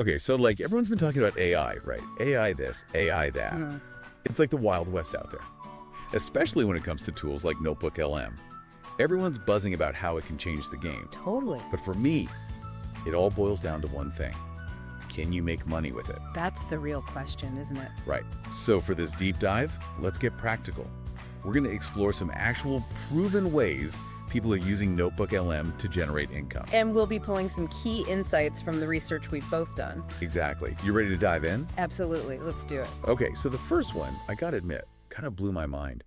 Okay, so like everyone's been talking about AI, right? AI this, AI that. Mhm. It's like the Wild West out there, especially when it comes to tools like Notebook LM. Everyone's buzzing about how it can change the game. Totally. But for me, it all boils down to one thing. Can you make money with it? That's the real question, isn't it? Right. So for this deep dive, let's get practical. We're going to explore some actual proven ways people are using Notebook LM to generate income. And we'll be pulling some key insights from the research we've both done. Exactly. You ready to dive in? Absolutely. Let's do it. Okay, so the first one, I gotta admit, kind of blew my mind.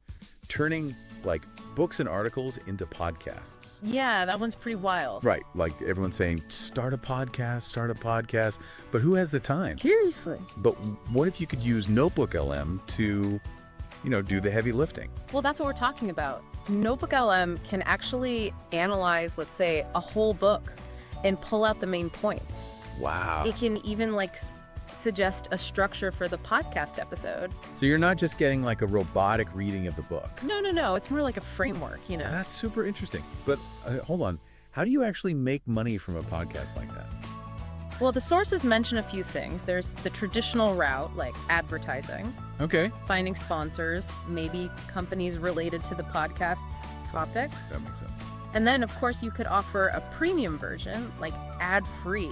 Turning, like, books and articles into podcasts. Yeah, that one's pretty wild. Right, like everyone's saying, start a podcast, but who has the time? Seriously. But what if you could use Notebook LM to, do the heavy lifting? Well, that's what we're talking about. Notebook LM can actually analyze, let's say, a whole book and pull out the main points. Wow. It can even suggest a structure for the podcast episode. So you're not just getting like a robotic reading of the book. No. It's more like a framework, That's super interesting. But hold on, how do you actually make money from a podcast like that? Well, the sources mention a few things. There's the traditional route, like advertising, Okay. finding sponsors, maybe companies related to the podcast's topic. That makes sense. And then, of course, you could offer a premium version, like ad-free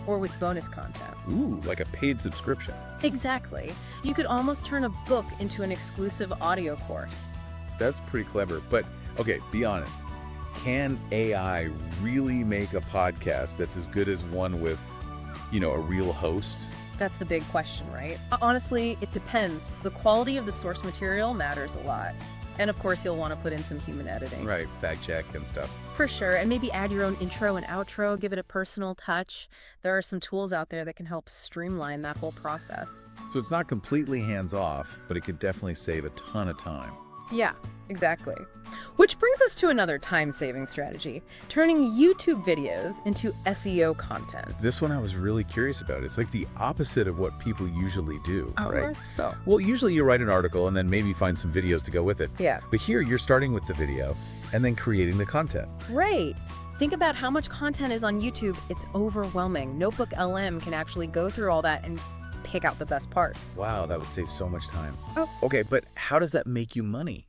or with bonus content. Ooh, like a paid subscription. Exactly. You could almost turn a book into an exclusive audio course. That's pretty clever. But, okay, be honest. Can AI really make a podcast that's as good as one with, a real host? That's the big question, right? Honestly, it depends. The quality of the source material matters a lot. And of course, you'll want to put in some human editing. Right, fact check and stuff. For sure. And maybe add your own intro and outro, give it a personal touch. There are some tools out there that can help streamline that whole process. So it's not completely hands-off, but it could definitely save a ton of time. Yeah, exactly. Which brings us to another time-saving strategy, turning YouTube videos into SEO content. This one I was really curious about. It's like the opposite of what people usually do, right? So. Well, usually you write an article and then maybe find some videos to go with it. Yeah. But here you're starting with the video and then creating the content. Right. Think about how much content is on YouTube. It's overwhelming. Notebook LM can actually go through all that and pick out the best parts. Wow, that would save so much time. Oh. Okay, but how does that make you money?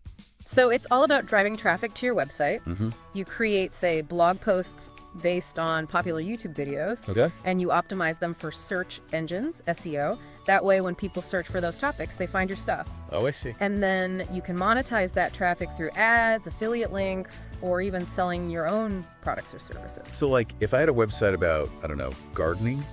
So it's all about driving traffic to your website. Mm-hmm. You create, say, blog posts based on popular YouTube videos, Okay. and you optimize them for search engines, SEO. That way, when people search for those topics, they find your stuff. Oh, I see. And then you can monetize that traffic through ads, affiliate links, or even selling your own products or services. So like if I had a website about, I don't know, gardening,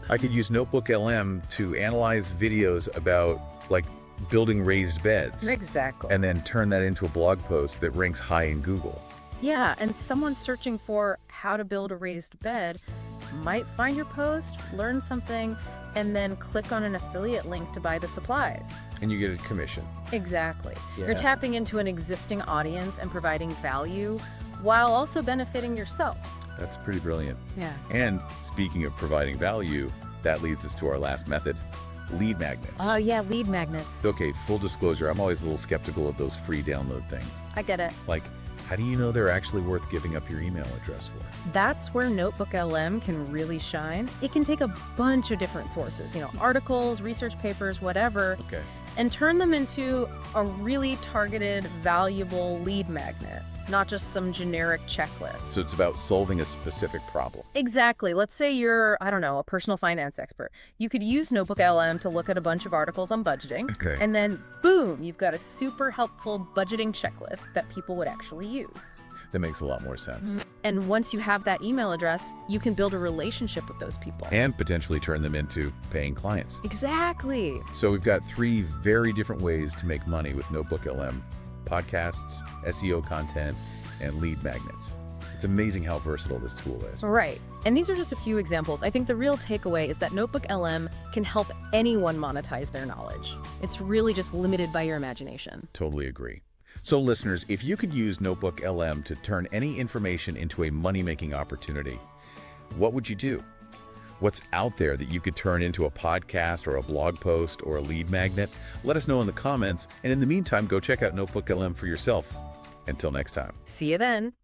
I could use Notebook LM to analyze videos about like building raised beds. Exactly. And then turn that into a blog post that ranks high in Google. Yeah, and someone searching for how to build a raised bed might find your post, learn something, and then click on an affiliate link to buy the supplies. And you get a commission. Exactly. Yeah. You're tapping into an existing audience and providing value while also benefiting yourself. That's pretty brilliant. Yeah. And speaking of providing value, that leads us to our last method, lead magnets. Oh, yeah, lead magnets. Okay, full disclosure, I'm always a little skeptical of those free download things. I get it. Like, how do you know they're actually worth giving up your email address for? That's where Notebook LM can really shine. It can take a bunch of different sources, articles, research papers, whatever, Okay. and turn them into a really targeted, valuable lead magnet, not just some generic checklist. So it's about solving a specific problem. Exactly. Let's say you're, I don't know, a personal finance expert. You could use Notebook LM to look at a bunch of articles on budgeting. Okay. And then, boom, you've got a super helpful budgeting checklist that people would actually use. That makes a lot more sense. And once you have that email address, you can build a relationship with those people. And potentially turn them into paying clients. Exactly. So we've got 3 very different ways to make money with Notebook LM: podcasts, SEO content, and lead magnets. It's amazing how versatile this tool is. Right. And these are just a few examples. I think the real takeaway is that Notebook LM can help anyone monetize their knowledge. It's really just limited by your imagination. Totally agree. So listeners, if you could use Notebook LM to turn any information into a money-making opportunity, what would you do? What's out there that you could turn into a podcast or a blog post or a lead magnet? Let us know in the comments. And in the meantime, go check out Notebook LM for yourself. Until next time. See you then.